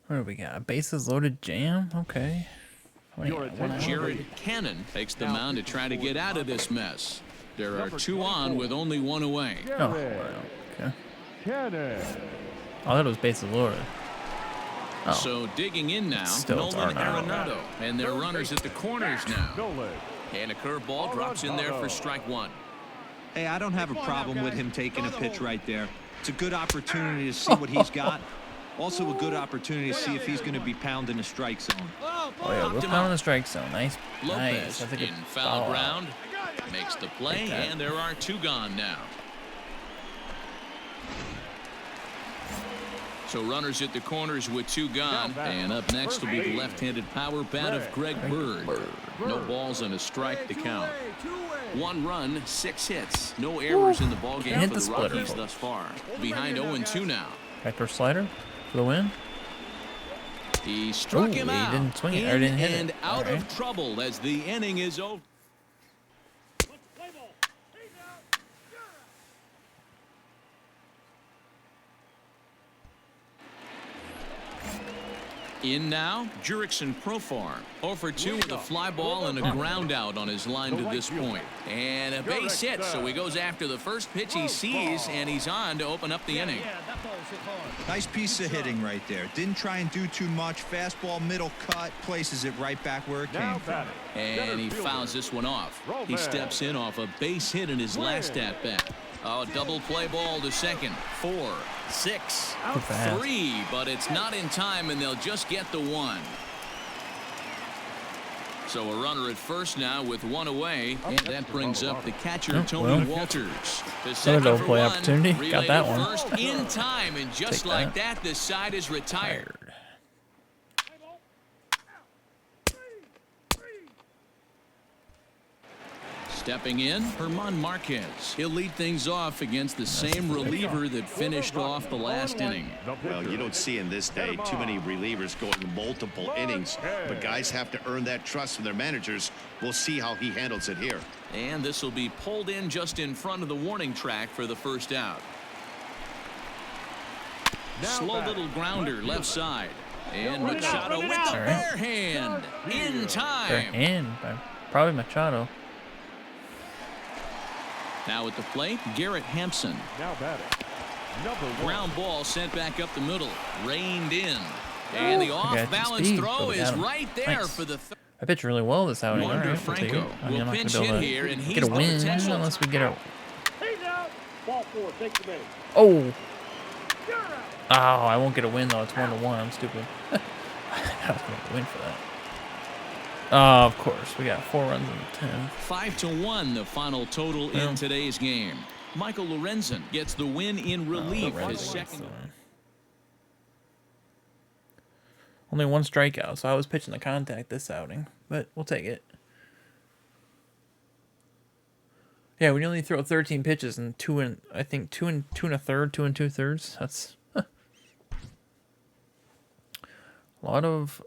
What do we got? Bases loaded jam? Okay. Jared Cannon takes the mound to try to get out of this mess. There are 2 on with only 1 away. Oh, okay. I thought it was bases loaded. Oh. So digging in now, Nolan Arenado. And their runners at the corners now. And a curveball drops in there for strike 1. Hey, I don't have a problem with him taking a pitch right there. It's a good opportunity to see what he's got. Also a good opportunity to see if he's going to be pounding the strike zone. Oh, yeah, we're pounding the strike zone. Nice. Lopez That's a good in foul ground. out. Makes the play, and there are 2 gone now. So runners at the corners with 2 gone. And up next will be the left-handed power bat of Greg Bird. No balls and a strike to count. 1 run, 6 hits. No errors in the ballgame for the Rockies thus far. Behind 0-2 now. Backdoor slider for the win. He struck him out. He didn't swing it, or didn't hit it. And out of trouble as the inning is over. In now, Jurickson Profar. 0 for 2 with a fly ball and a ground out on his line to this point. And a base hit, so he goes after the first pitch he sees, and he's on to open up the inning. Nice piece of hitting right there. Didn't try and do too much. Fastball, middle cut, places it right back where it came from. And he fouls this one off. He steps in off a base hit in his last at-bat. Oh, double play ball to second. 4, 6, 3, but it's not in time, and they'll just get the 1. So a runner at first now with 1 away, and that brings up the catcher, Tony Walters. The second double for play 1, opportunity. Got that one. First in time, and just like that, the side is retired. Stepping in, German Marquez. He'll lead things off against the same reliever that finished off the last inning. Well, you don't see in this day too many relievers going multiple innings, but guys have to earn that trust from their managers. We'll see how he handles it here. And this will be pulled in just in front of the warning track for the first out. Slow little grounder left side. And Machado with the bare hand in time. Bare hand, probably Machado. Now at the plate, Garrett Hampson. Now batting. Ground ball sent back up the middle. Reined in. And the off-balance throw is right there for the third. I pitched really well this outing. Wander Right, Franco will pinch hit here, and he's get a win potential. unless we get a. Ball 4, take the minute. Oh. Oh, I won't get a win though. It's 1-1. I'm stupid. I was going to win for that. Oh, of course. We got 4 runs in 10. 5-1, the final total in today's game. Michael Lorenzen gets the win in relief. His second. Only 1 strikeout, so I was pitching the contact this outing, but we'll take it. Yeah, we only throw 13 pitches and 2 and I think 2 and 2 2/3. That's a lot of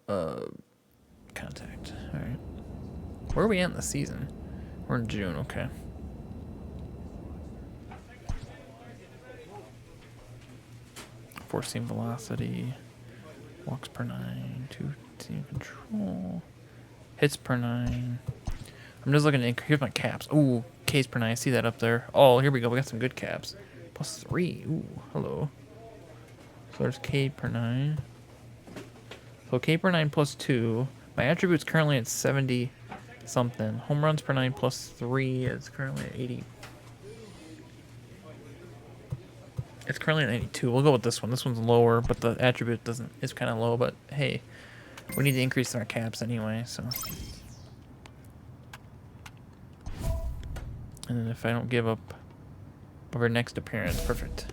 contact. All right, where are we at in the season? We're in June. Okay. Force seam velocity, walks per 9, 2 team control, hits per 9. I'm just looking at here's my caps. Ooh, Ks per 9. I see that up there. Oh, here we go. We got some good caps. +3. Ooh, hello. So there's K per 9. So K per 9 +2. My attribute's currently at 70 something. Home runs per 9 +3 is currently at 80. It's currently at 82. We'll go with this one. This one's lower, but the attribute doesn't. It's kind of low, but hey, we need to increase our caps anyway, so. And then if I don't give up over next appearance, perfect.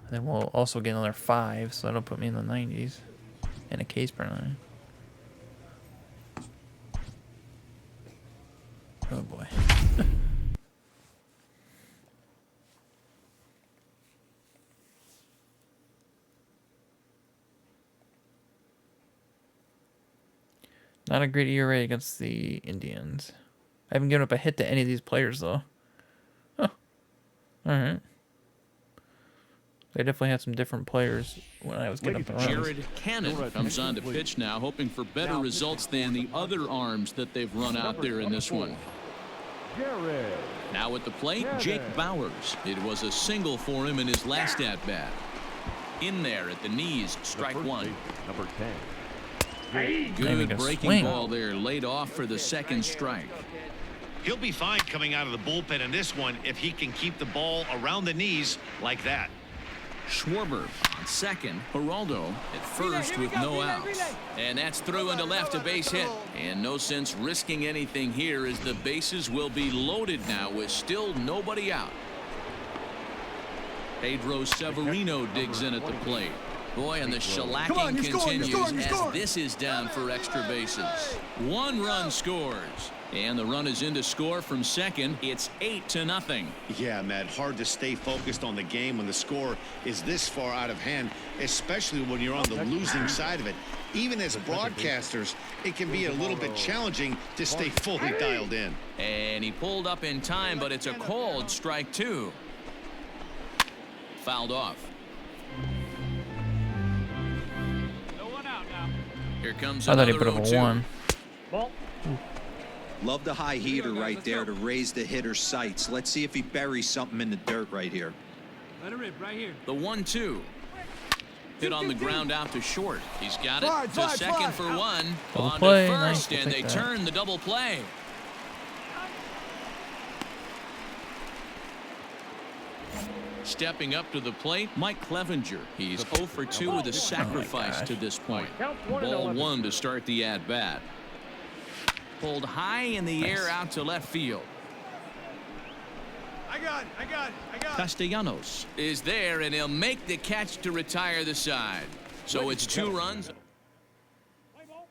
And then we'll also get another 5, so that'll put me in the 90s. And a case per 9. Oh boy. Not a great ERA against the Indians. I haven't given up a hit to any of these players, though. Oh. Alright. They definitely had some different players when I was getting up the runs. Jared Cannon comes on to pitch now, hoping for better results than the other arms that they've run out there in this one. Now at the plate, Jake Bowers. It was a single for him in his last at-bat. In there at the knees, strike one. Number 10. Good breaking swing. ball there, laid off for the second strike. He'll be fine coming out of the bullpen in this one if he can keep the ball around the knees like that. Schwarber on second, Geraldo at first with no outs. And that's through into left, a base hit. And no sense risking anything here as the bases will be loaded now with still nobody out. Pedro Severino digs in at the plate. Boy, and the shellacking continues as this is down for extra bases. One run scores. And the run is in to score from second. It's 8-0. Yeah, Matt, hard to stay focused on the game when the score is this far out of hand, especially when you're on the losing side of it. Even as broadcasters, it can be a little bit challenging to stay fully dialed in. And he pulled up in time, but it's a called strike two. Fouled off. Here comes I thought he another put up a 0-2. 1. Ball. Love the high heater right there to raise the hitter's sights. Let's see if he buries something in the dirt right here. Let it rip right here. The 1-2. Hit on the ground out to short. He's got it to second for one. Double On play. to Nice. first, We'll and take they that. turn the double play. Stepping up to the plate, Mike Clevenger. He's 0 for 2 with a sacrifice gosh. to this point. Counts 1-11. Ball one to start the at-bat. Pulled high in the air out to left field. I got it. Castellanos is there, and he'll make the catch to retire the side. So it's 2 runs. Play ball.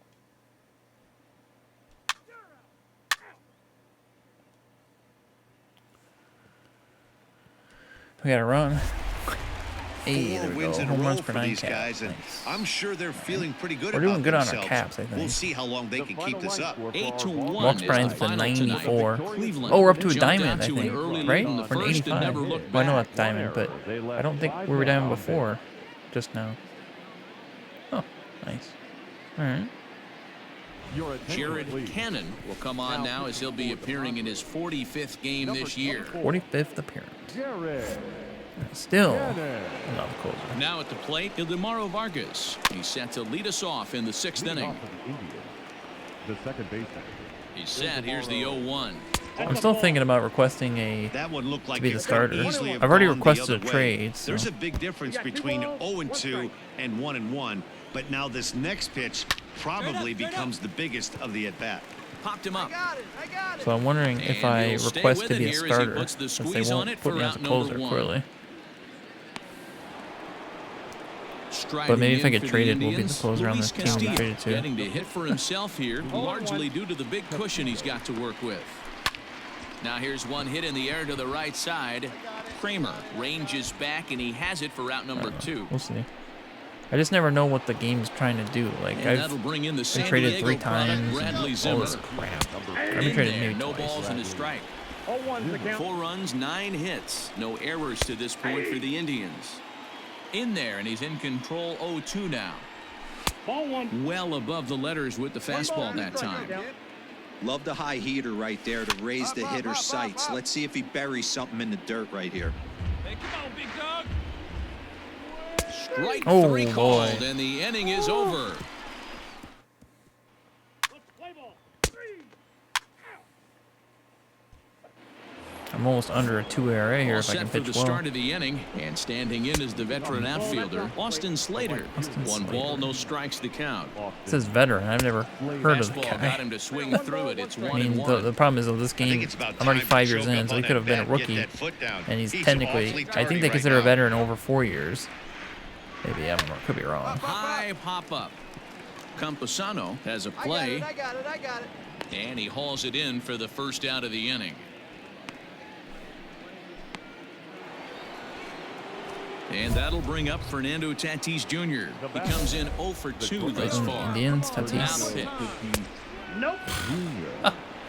We got to run. Hey, there 4 we wins go. in a Home row runs for per 9 these caps. guys, and Nice. I'm sure they're feeling pretty good We're about doing good on our themselves. caps, I think. We'll see how long they can keep this up. 8-1 Walks per is 9 the to final tonight. 94. Cleveland Oh, we're up to a jumped diamond, out I to an think. early Right? lead in the For an first and 85. never looked Well, I know back. that's diamond, but I don't think we were diamond before. Just now. Oh, nice. All right. Jared Cannon will come on now as he'll be appearing in his 45th game this year. 45th appearance. Jared Still Cannon. not closer. Now at the plate, Ildemaro Vargas. He's set to lead us off in the 6th inning. The second baseman. He's set. Here's the 0-1. I'm still thinking about requesting a That one looked like to be it the could starter. easily have I've already gone the requested other a way. trade, so There's a big difference between 0-2 and 1-1, but now this next pitch probably becomes the biggest of the at-bat. Popped him up. so I'm wondering if And I he'll stay request with to it be a here as he starter, puts the since they squeeze on won't it put for me as a out number closer one. clearly. Striding maybe if I in get for the traded, we'll be the Indians, closer on Luis this team we Castillo, traded to. getting to hit for himself here, largely due to the big cushion he's got to work with. Now here's one hit in the air to the right side. Kramer ranges back, and he has it for out number 2. We'll see. I just never know what the game's trying to do. Like And that'll I've bring in the been San traded Diego 3 product, times. Bradley And all Zimmer. this crap. I've been In traded there, maybe no twice. balls and a strike. 0-1 the count. 4 runs, 9 hits. No errors to this point for the Indians. In there, and he's in control. 0-2 now. Ball 1. Well above the letters with the fastball that time. Love the high heater right there to raise the hitter's sights. Let's see if he buries something in the dirt right here. Hey, come on, big dog. Strike Oh, 3 boy. called, and the inning is over. Let's play ball. I'm almost under a 2 ERA here All if I set can for pitch the well. start of the inning, and standing in is the veteran outfielder, Austin Slater. Austin 1 ball, Slater. no strikes to count. It says veteran. I've never heard of the Fastball got guy. him to swing through it. It's I mean, 1-1. the problem is with this I think game, it's about I'm already time 5 to years choke in, up so he on could have that been a bat, get rookie. that foot down. And he's He's technically, awfully I think tardy they right consider a now. veteran over 4 years. Maybe I could be wrong. High pop up. Campusano has a play. I got it. And he hauls it in for the first out of the inning. And that'll bring up Fernando Tatis Jr. He comes in 0 for 2 thus far. Indians, Now the Tatis. pitch. Nope.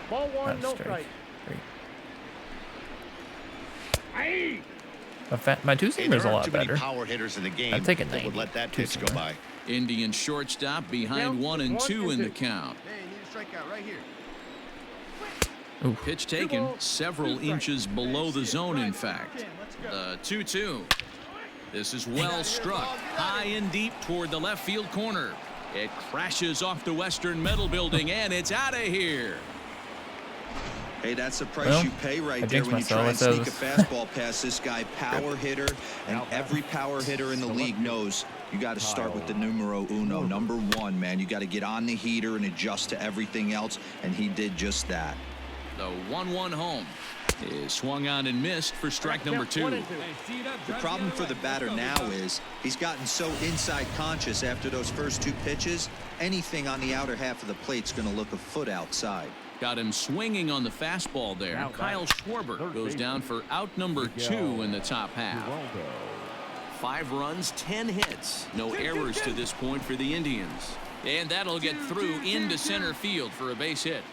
Ball 1, That's no strike. strike. Great. Aye. My Hey, two-seamer there is a aren't lot too many better. power hitters in the game I'd take a that 90 would let that pitch go two-seamer. by. Indian shortstop behind 1-2 in the count. Hey, you need a strikeout right here. Pitch taken several inches below the zone, in fact. The 2-2. This is well struck, high and deep toward the left field corner. It crashes off the Western Metal Building, and it's out of here. Hey, that's the price Well, you pay I right there jinxed when you try and myself. sneak a fastball past this guy. Power hitter, and every power hitter in the league knows you got to start with the numero uno, number one, man. You got to get on the heater and adjust to everything else, and he did just that. The 1-1 home is swung on and missed for strike number 2. The problem for the batter now is he's gotten so inside conscious after those first 2 pitches, anything on the outer half of the plate's going to look a foot outside. Got him swinging on the fastball there. Now Kyle Schwarber goes down for out number 2 in the top half. 5 runs, 10 hits. No errors to this point for the Indians. And that'll get through into center field for a base hit.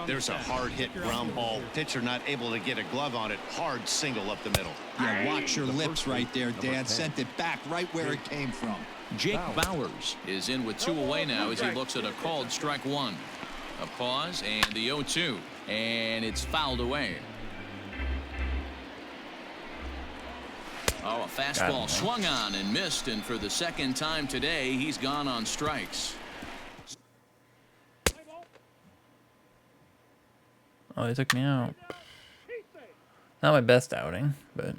There's a hard hit ground ball. Pitcher not able to get a glove on it. Hard single up the middle. Yeah, watch your lips right there, Dan. Sent it back right where it came from. Jake Bowers is in with 2 away now as he looks at a called strike 1. A pause and the 0-2. And it's fouled away. Oh, a fastball swung on and missed, and for the second time today, he's gone on strikes. Oh, they took me out. Not my best outing, but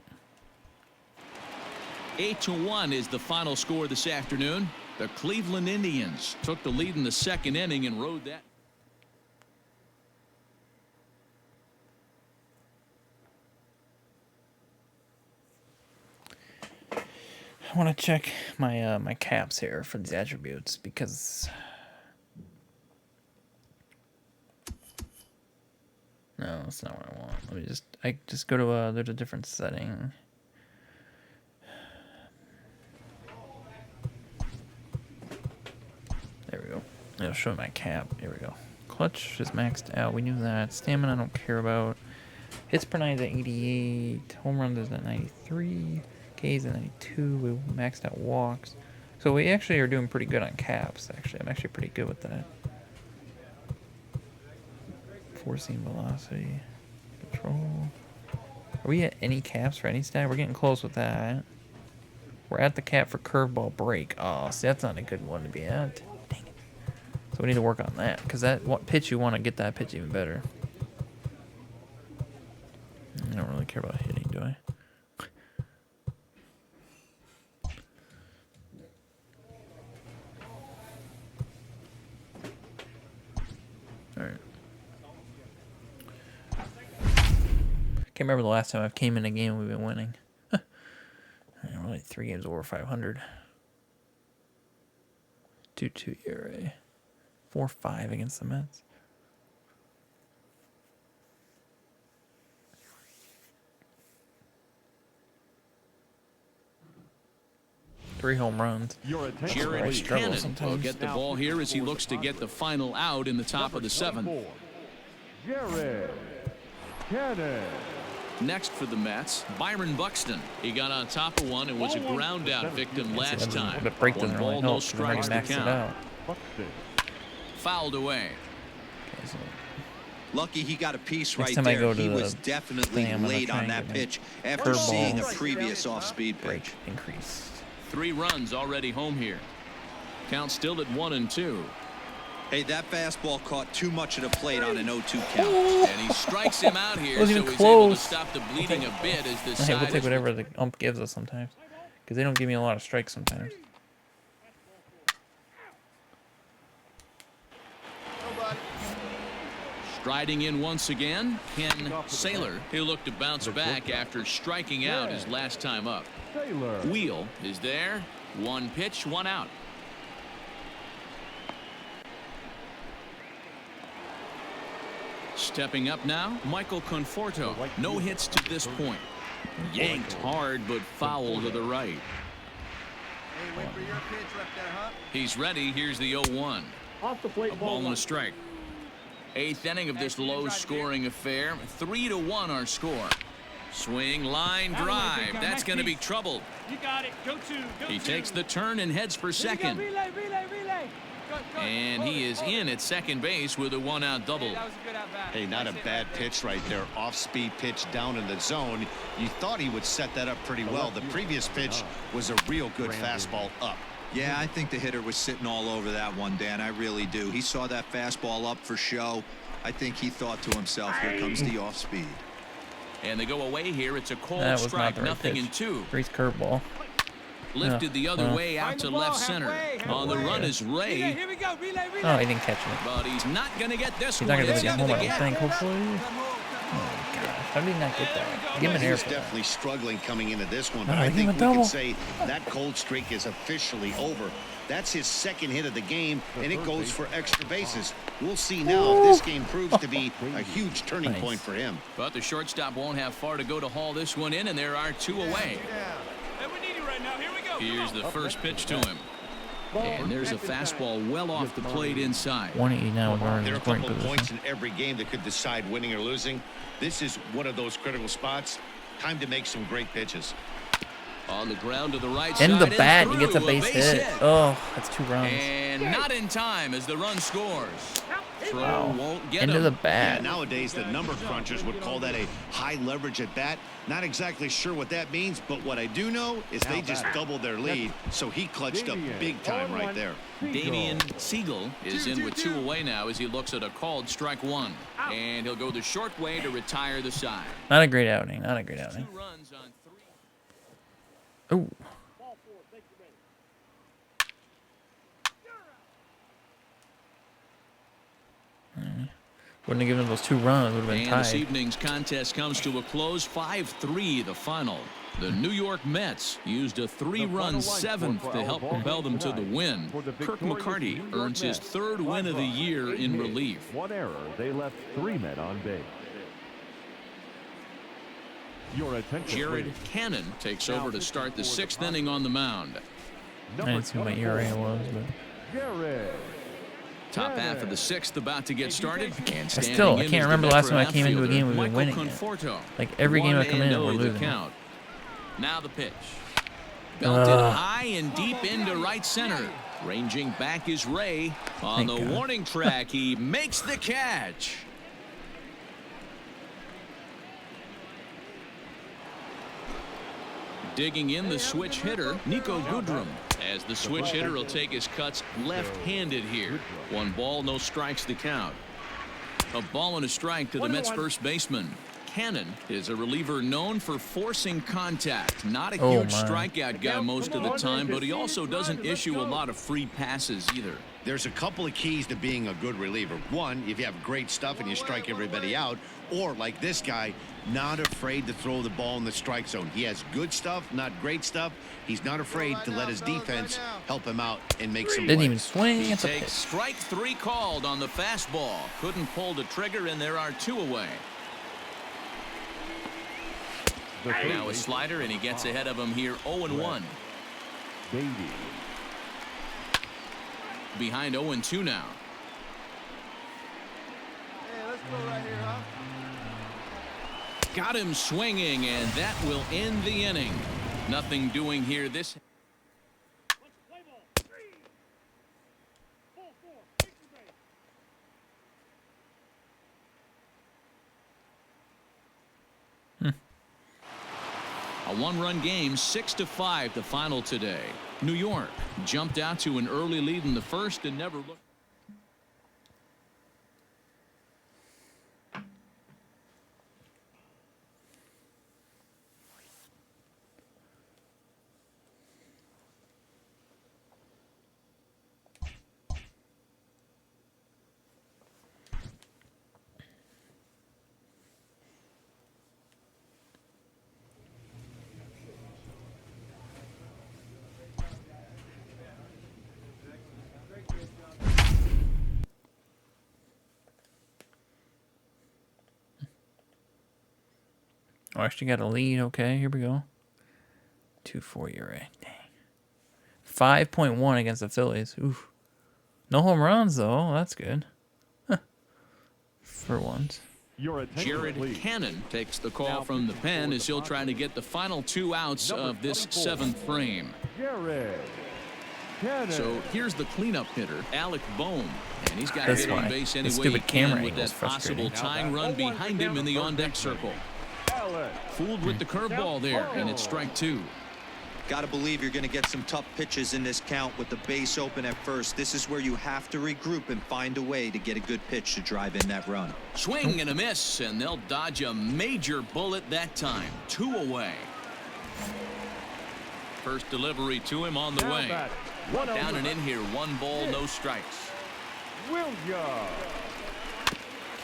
8-1 is the final score this afternoon. The Cleveland Indians took the lead in the second inning and rode that. I want to check my my caps here for these attributes because no, that's not what I want. Let me just go to there's a different setting. There we go. It'll show my cap. Here we go. Clutch is maxed out. We knew that. Stamina I don't care about. Hits per 9 is at 88. Home runs is at 93. Ks at 92. We maxed out walks. So we actually are doing pretty good on caps. Actually, I'm actually pretty good with that. Four-seam velocity. Control. Are we at any caps for any stat? We're getting close with that. We're at the cap for curveball break. Oh, see, that's not a good one to be at. Dang it. So we need to work on that. Because that what pitch you want to get that pitch even better. I don't really care about hitting, do I? Alright. Can't remember the last time I've came in a game and we've been winning. We're like 3 games over 500. 2-2 ERA. 4-5 against the Mets. Three home runs. Jared struggle Cannon will sometimes. get the ball here as he looks to get the final out in the top of the 7th. Jared Cannon. Next for the Mets, Byron Buxton. He got on top of one and was a ground out victim last time. But break 1 doesn't ball, really no help. They've already strikes to maxed it count. out. Buxton. Fouled away. Okay, so Lucky he got a piece Next right time I there. go to He the was definitely thing, I'm gonna late try on and that get pitch after curveball. seeing a previous off-speed break pitch. increase. 3 runs already home here. Count still at 1-2. Hey, that fastball caught too much of the plate on an 0-2 count. And he strikes him out here, so Wasn't he's even able to close. stop the bleeding a bit as this Hey, side we'll take is whatever the ump gives us sometimes. Because they don't give me a lot of strikes sometimes. striding in once again. Ken Saylor. He'll look to bounce back after striking out his last time up. Wheel is there. 1 pitch, 1 out. Stepping up now, Michael Conforto. No hits to this point. Yanked hard, but foul to the right. Hey, wait for your pitch right there, huh? He's ready. Here's the 0-1. Off the plate, A ball and a strike. 8th inning of this low-scoring affair. 3-1 our score. Swing, line drive. That's going to be troubled. You got it. Go two. Go He two. takes the turn and heads for second. Relay. And he is in at second base with a one-out double. That was a good at-bat. Hey, not a bad pitch right there. Off-speed pitch down in the zone. You thought he would set that up pretty well. The previous pitch was a real good fastball up. Yeah, I think the hitter was sitting all over that one, Dan. I really do. He saw that fastball up for show. I think he thought to himself, here comes the off speed. And they go away here. It's a cold That was strike, not the right nothing pitch. in two. Grease curveball. Lifted the other well. way out to left center. On the run is Ray. Here we go. Relay. Oh, he didn't catch it. But he's not going to get this He's one. not going It's to get into home, the I don't gap. think, hopefully. Oh, my gosh. How did he not get that? Give him an air He's for that. definitely struggling coming into this one, but Oh, I give him think a we can double. say that cold streak is officially over. That's his second hit of the game, and it goes for extra bases. We'll see now if this game proves to be a huge turning Nice. point for him. But the shortstop won't have far to go to haul this one in, and there are two away. Hey, we need you right now. Here we go. Here's the first pitch to him. And there's a fastball well off the plate inside. 189 with runner in There are a scoring couple of position. points in every game that could decide winning or losing. This is one of those critical spots. Time to make some great pitches. On the ground to the right End side. the bat, and he gets a through, base hit. Oh, that's 2 runs. And not in time as the run scores. Throw won't get Into him. the Yeah, bat. nowadays the number crunchers would call that a high leverage at bat. Not exactly sure what that means, but what I do know is they just doubled their lead, so he clutched up big time right there. Damian Siegel is in with 2 away now as he looks at a called strike 1. And he'll go the short way to retire the side. Not a great outing. Not a great outing. 2 runs on 3. Oh. Wouldn't have given him those 2 runs. Would have been And tied. this evening's contest comes to a close. 5-3 the final. The New York Mets used a 3-run 7th to help propel them to the win. Kirk McCarty earns his 3rd win of the year in relief. 1 error. They left 3 men on base. Your attention, Jared please. Cannon takes over to start the 6th inning on the mound. I didn't see what my ERA was, but Jared. Top half of the 6th about to get started. And I standing still- I in can't is the remember the last time I veteran came into a game outfielder, we've been Michael winning it. Conforto. Like, every game I come in, 1-0 we're the losing. count. Now the pitch. Belted high and deep into right center. Ranging back is Ray. On Thank the God. warning track, he makes the catch. Digging in the switch hitter, Nico Goodrum. As the switch hitter will take his cuts left-handed here. 1 ball, no strikes to count. A ball and a strike to the Mets first baseman. Cannon is a reliever known for forcing contact. Not a Oh, huge my. strikeout guy most of the time, but he also doesn't issue a lot of free passes either. There's a couple of keys to being a good reliever. One, if you have great stuff and you strike everybody out, or like this guy, not afraid to throw the ball in the strike zone. He has good stuff, not great stuff. He's not afraid to let his defense help him out and make some didn't plays. even swing. He It's a takes pitch. strike 3 called on the fastball. Couldn't pull the trigger, and there are 2 away. Now a slider, and he gets ahead of him here 0-1. Baby. Behind 0-2 now. Hey, let's go right here, huh? Got him swinging, and that will end the inning. Nothing doing here this. Play ball. 3. Ball 4. Take the base. A 1-run game, 6-5 the final today. New York jumped out to an early lead in the first and never looked. Oh, actually got a lead. Okay, here we go. 2.4 ERA. Dang. 5.1 against the Phillies. Oof. No home runs though. That's good. Huh. For once. Your attention, Jared please. Cannon takes the call from the pen as he'll try to get the final 2 outs of this 7th frame. Jared Cannon. So here's the cleanup hitter, Alec Boehm. And he's got to This get on way. base The any way he stupid can camera with angle's that possible frustrating. tying run behind him in the on-deck circle. Alex. Fooled with the curveball there, and it's strike 2. Got to believe you're going to get some tough pitches in this count with the base open at first. This is where you have to regroup and find a way to get a good pitch to drive in that run. Swing and a miss, and they'll dodge a major bullet that time. 2 away. First delivery to him on the Now way. batting. One Down over. and in here, 1 ball, no strikes. Williams.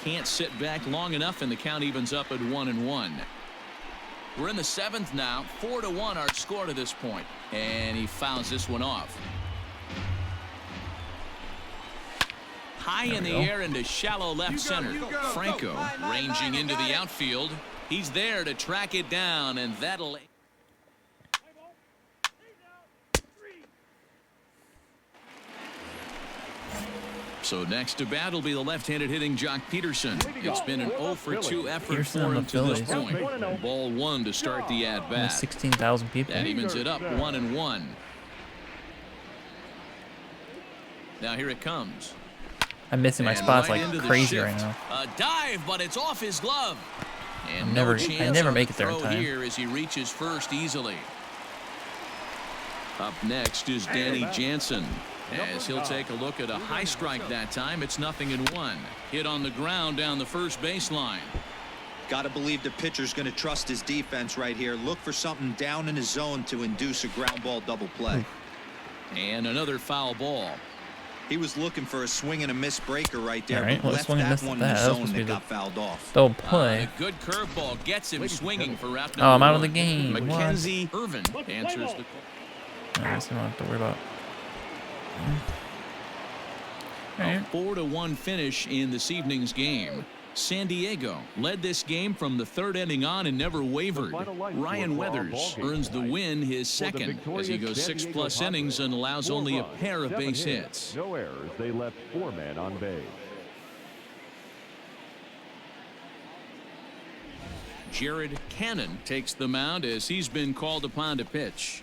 Can't sit back long enough, and the count evens up at 1-1. We're in the 7th now. 4-1 our score to this point, and he fouls this one off. High in the air into shallow left center. Franco ranging into the outfield. He's there to track it down, and that'll. So next to bat will be the left-handed hitting Jock Peterson. It's been an 0 for 2 effort Peterson for on him the to this Phillies. point. Ball 1 to start the Only at-bat. 16,000 people. That evens it up 1-1. Now here it comes. I'm missing my And spots right like into the crazy shift. right now. A dive, but it's off his glove. And I no never chance on make the it there in throw time. here as he reaches first easily. Up next is Danny Jansen. As he'll take a look at a high strike that time, it's 0-1. Hit on the ground down the first baseline. Got to believe the pitcher's going to trust his defense right here. Look for something down in his zone to induce a ground ball double play. And another foul ball. He was looking for a swing and a miss breaker right there, All right, but well, left swing and that miss one at in that. the That was zone supposed to that be the got fouled off. Double play. A good curveball gets him swinging for route Oh, I'm number out of the 1. game. What? Mackenzie Irvin answers the call. I guess I don't have to worry about. All A right. 4-1 finish in this evening's game. San Diego led this game from the 3rd inning on and never wavered. Ryan Weathers earns the win, his second, as he goes 6+ innings and allows only a pair of base hits. No errors. They left 4 men on base. Jared Cannon takes the mound as he's been called upon to pitch.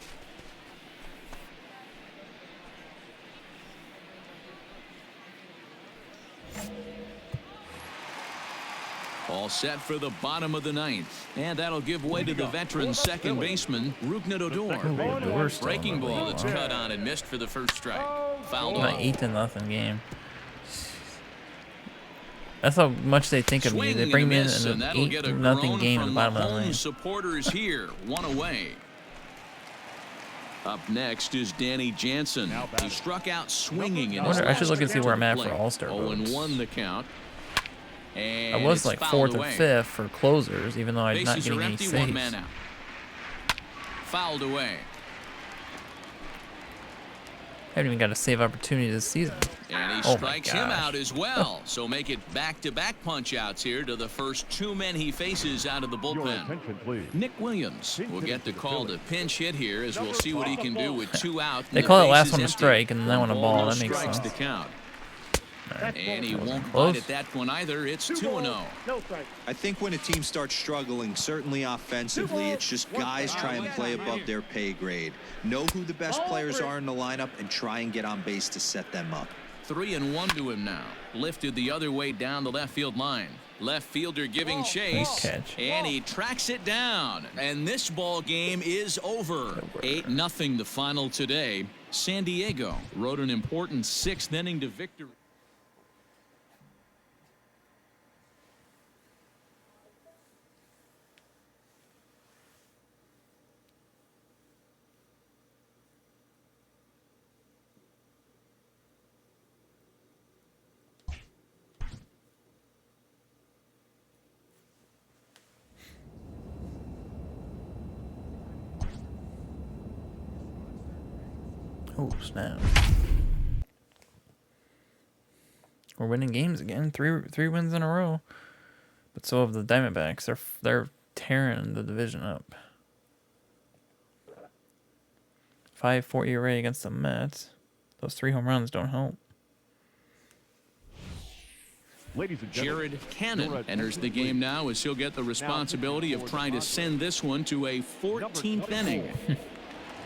All set for the bottom of the 9th. And that'll give way to the veteran second baseman, Ruknet Odor. Odor's still Breaking in the ball lead. that's cut on and missed for the first strike. Fouled Not off. 8-0 game. That's how much they think of me. Swing They and bring a me in miss, an and that'll get a 8-0 groan game at from the bottom of the home 9th. supporters here. 1 away. Up next is Danny Jansen. He struck out swinging in his I should last look and see trip where to I'm the at for plate. All-Star votes. 0-1 the count. And I was it's like fouled 4th or away. 5th for closers, even though I'm not Bases getting are any empty, 1 saves. man out. Fouled away. Haven't even got a save opportunity this season. And he Oh my strikes him gosh. out as well. So make it back-to-back punch-outs here to the first 2 men he faces out of the Your bullpen. attention, please. Nick Williams will get the call to pinch hit here as we'll see what he can do with 2 out. They and the call it base last is one a empty. strike and that one a ball. No That makes strikes sense. the count. And he That wasn't won't close. bite at that one either. It's 2-0. No strike. I think when a team starts struggling, certainly offensively, it's just guys try and play above their pay grade. Know who the best players are in the lineup and try and get on base to set them up. 3-1 to him now. Lifted the other way down the left field line. Left fielder giving chase. Nice catch. And he tracks it down. And this ball game is over. 8-0 the final today. San Diego rode an important 6th inning to victory. Oh, snap. We're winning games again. Three wins in a row. But so have the Diamondbacks. They're tearing the division up. 5.4 ERA against the Mets. Those 3 home runs don't help. Ladies and gentlemen, Jared Cannon enters the game now as he'll get the responsibility of trying to send this one to a 14th inning.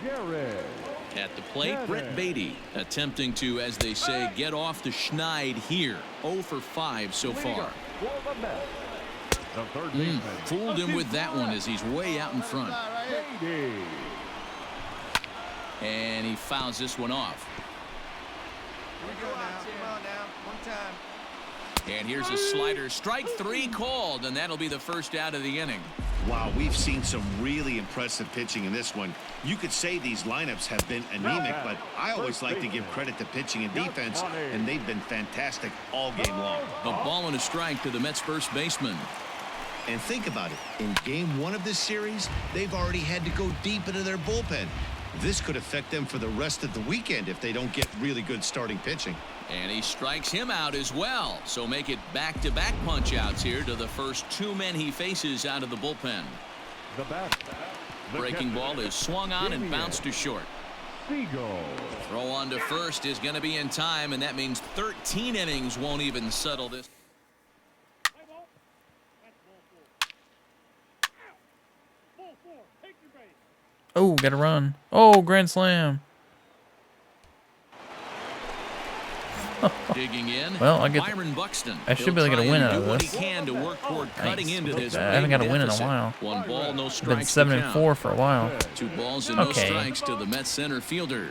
Jared. At the plate, Brett Beatty attempting to, as they say, get off the schneid here. 0 for 5 so far. For the Mets, the third baseman. Fooled him with that one as he's way out in front. Beatty. And he fouls this one off. Here we go now. Come on now. One time. And here's a slider. Strike 3 called, and that'll be the first out of the inning. Wow, we've seen some really impressive pitching in this one. You could say these lineups have been anemic, but I always like to give credit to pitching and defense, and they've been fantastic all game long. A ball and a strike to the Mets first baseman. And think about it. In game 1 of this series, they've already had to go deep into their bullpen. This could affect them for the rest of the weekend if they don't get really good starting pitching. And he strikes him out as well. So make it back-to-back punch-outs here to the first 2 men he faces out of the bullpen. The bat. Breaking ball is swung on and bounced to short. Seagull. Throw on to first is going to be in time, and that means 13 innings won't even settle this. Play ball. That's ball 4. Out. Ball 4. Take your base. Oh, got to run. Oh, grand slam. Digging in. Well, I get Byron Buxton. I should be able to get a win out of Do what this. he can to work toward cutting into this. I haven't got a big win in a deficit. while. 1 ball, no Been strikes. 7-4 for a while. 2 balls and no Okay. strikes to the Mets center fielder.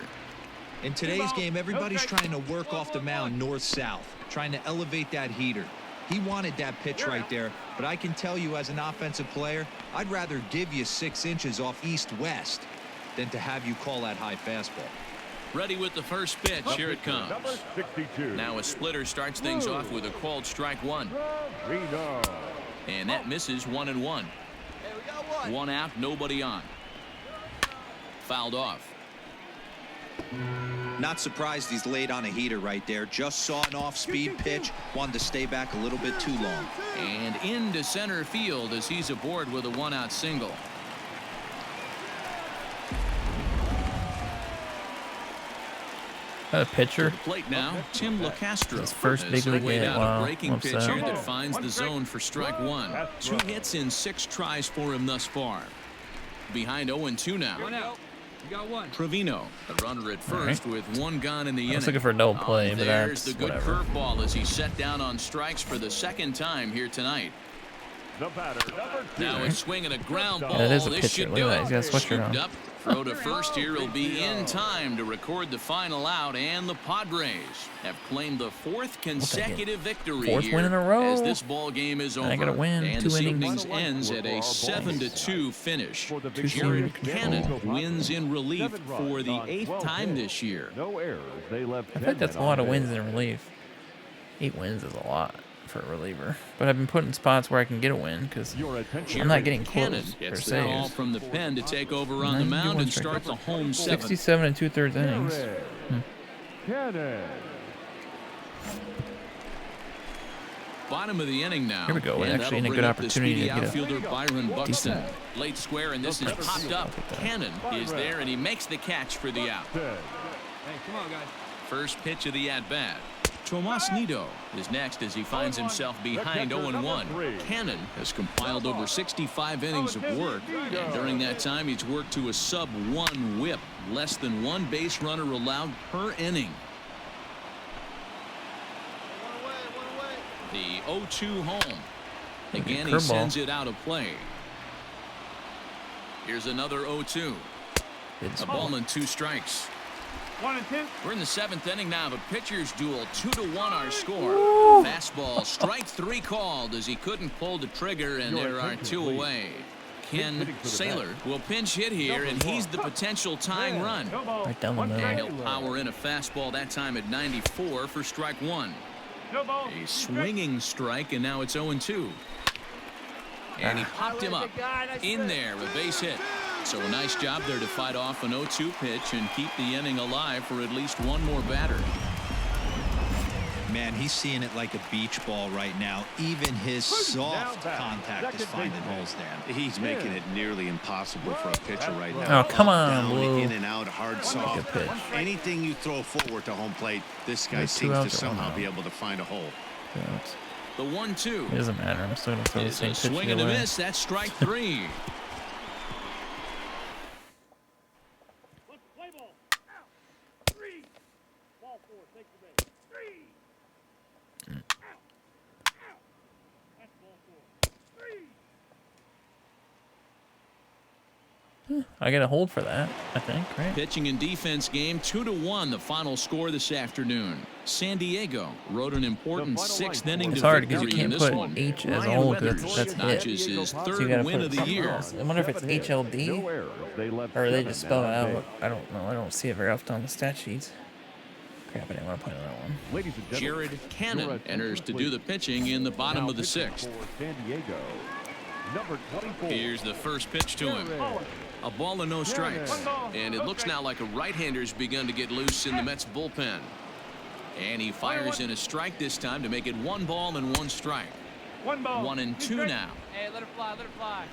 In today's game, everybody's trying to work off the mound north-south, trying to elevate that heater. He wanted that pitch right there, but I can tell you as an offensive player, I'd rather give you 6 inches off east-west than to have you call that high fastball. Ready with the first pitch. Here it comes. Number 62. Now a splitter starts things off with a called strike 1. Reno. And that misses 1-1. Hey, we got one. 1 out, nobody on. Fouled off. Not surprised he's laid on a heater right there. Just saw an off-speed pitch, wanted to stay back a little bit too long. And into center field as he's aboard with a 1-out single. A pitcher. Plate now, Tim LeCastro. His first Has big league surveyed hit. out Wow, a breaking I'm upset. pitcher that finds the zone for strike 1. 2 hits in 6 tries for him thus far. Behind 0-2 now. One out. You got one. Trevino, the runner at first with 1 gone in the inning. I was looking for a double play, but There's that's the good whatever. curveball as he's set down on strikes for the 2nd time here tonight. The batter, number 2. Now it's swinging a ground ball. Yeah, it is a This pitcher. should Look do at that. it. He's got a sweatshirt Scooped on. up. Throw to first here. He'll be in time to record the final out, and the Padres have claimed the 4th consecutive victory 4th here win in a row. as this ball game is over. I gotta win and 2 this innings. evening's ends at a 7-2 finish. For the big Jared league. Cannon wins in relief 7 for the runs on 8th 12 time hits. this year. No errors. They left I 10 think that's a men lot on of wins base. in relief. 8 wins is a lot for a reliever. But I've been put in spots where I can get a win because Your attention. I'm not getting Cannon close for gets the ball saves. from the pen to take over on the mound and start the home 7th. 67 and 2/3 innings. Jared Cannon. Bottom of the inning now. Here we go. And Actually, in a that'll good bring up the opportunity to speedy get a outfielder Byron Buxton. decent- Late square, and this is popped up. Cannon is there, and he makes the catch for the out. Ten. Hey, come on, guys. First pitch of the at-bat. Tomas Nido is next as he finds himself behind 0-1. Cannon has compiled over 65 innings of work, and during that time he's worked to a sub-1 whip, less than 1 base runner allowed per inning. One away. The 0-2 home. Again, he Curveball. sends it out of play. Here's another 0-2. It's A ball and 2 strikes. 1 and 10. We're in the 7th inning now of a pitcher's duel. 2-1 our score. Fastball, strike 3 called as he couldn't pull the trigger, and there are 2 away. Ken Saylor will pinch hit here, and he's the potential tying run. No ball. right down the And middle. he'll power in a fastball that time at 94 for strike 1. No ball. A swinging strike, and now it's 0-2. And he popped him up in there, a base hit. So a nice job there to fight off an 0-2 pitch and keep the inning alive for at least one more batter. Man, he's seeing it like a beach ball right now. Even his soft contact is finding holes there. He's making it nearly impossible for a pitcher right now. Oh, come on, Down, Blue. in and out, hard, soft. pitch. Anything you throw forward to home plate, this guy There's 2 seems to outs or 1 somehow out. be able to find a hole. That's- The 1-2. It doesn't matter. I'm still gonna throw the It's same a pitch swing either and a way. miss. That's strike 3. Let's play ball. Out. 3. Ball 4. Take the base. 3. Out. Out. That's ball 4. 3. I get a hold for that, I think, right? Pitching and defense game 2-1. The final score this afternoon. San Diego rode an important The final 6th line. inning It's to hard because you victory in can't this put one. H as Ryan old, 'cause Weathers that's hit. notches his So you 3rd gotta win put of the something year. else. I wonder if it's HLD No errors. They left or they 7 just spell it men on out. base. I don't know. I don't see it very often on the stat sheets. Crap, I didn't want to play on that one. Ladies and gentlemen, Jared Cannon your attention, enters to do please. the pitching in the bottom Now of the pitching 6th. for San Diego, number 24. Here's the first pitch to him. A ball and no strikes. And it looks now like a right-hander's begun to get loose in the Mets bullpen. And he fires in a strike this time to make it 1 ball and 1 strike. 1-2 now. Hey, let it fly, let it fly.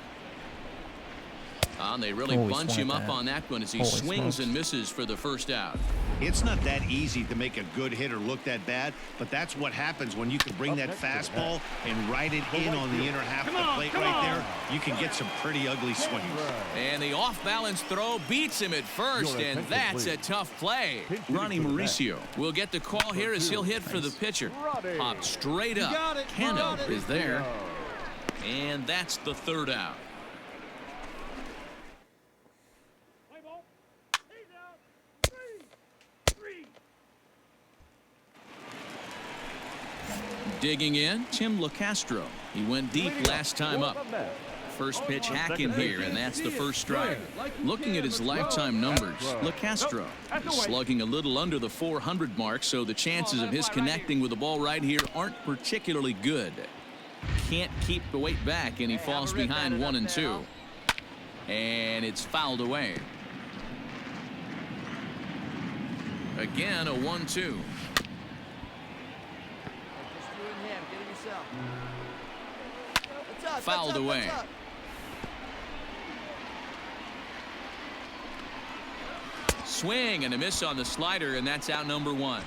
And they really Holy bunch him smoke, up that. on that one as he Holy swings smokes. and misses for the first out. It's not that easy to make a good hitter look that bad, but that's what happens when you can bring Up that next to fastball and ride it in on the inner half of the plate right there. You can get some pretty ugly swings. And the off-balance throw beats him at first, Your and attention, that's a please. tough play. Pitch hitting Ronnie for the Mauricio will get the call here as he'll hit for the pitcher. Popped straight up. Cano is there. And that's the 3rd out. Play ball. He's out. 3. Digging in, Tim LaCastro. He went deep last time up. First pitch hacking here, and that's the first strike. Looking at his lifetime numbers, LaCastro is slugging a little under the 400 mark, so the chances of his connecting with the ball right here aren't particularly good. Can't keep the weight back, and he falls behind 1-2. And it's fouled away. Again, a 1-2. Just you and him. Get it yourself. What's up? Fouled What's up? away. What's up? Swing and a miss on the slider, and that's out number 1.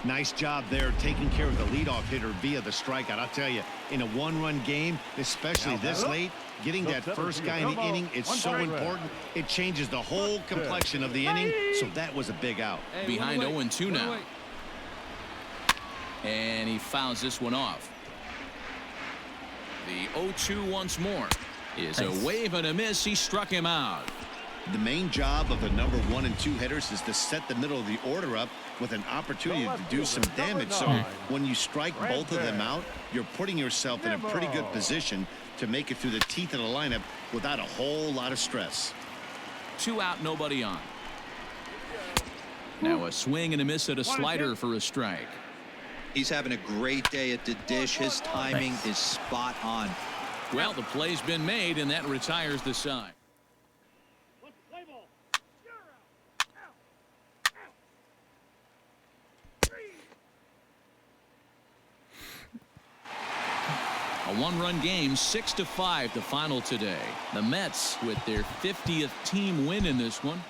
Nice job there taking care of the leadoff hitter via the strikeout. I'll tell you, in a 1-run game, especially this late, getting that first guy in the inning is so important. It changes the whole complexion of the inning, so that was a big out. Hey, Behind one away. 0-2 One now. away. And he fouls this one off. The 0-2 once more is Nice. a wave and a miss. He struck him out. The main job of the number 1 and 2 hitters is to set the middle of the order up with an opportunity to do some damage. So when you strike both of them out, you're putting yourself in a pretty good position to make it through the teeth of the lineup without a whole lot of stress. 2 out, nobody on. Now a swing and a miss at a slider for a strike. He's having a great day at the dish. His timing is spot on. Well, the play's been made, and that retires the side. Let's play ball. You're out. Out. 3. A 1-run game, 6-5 the final today. The Mets with their 50th team win in this one.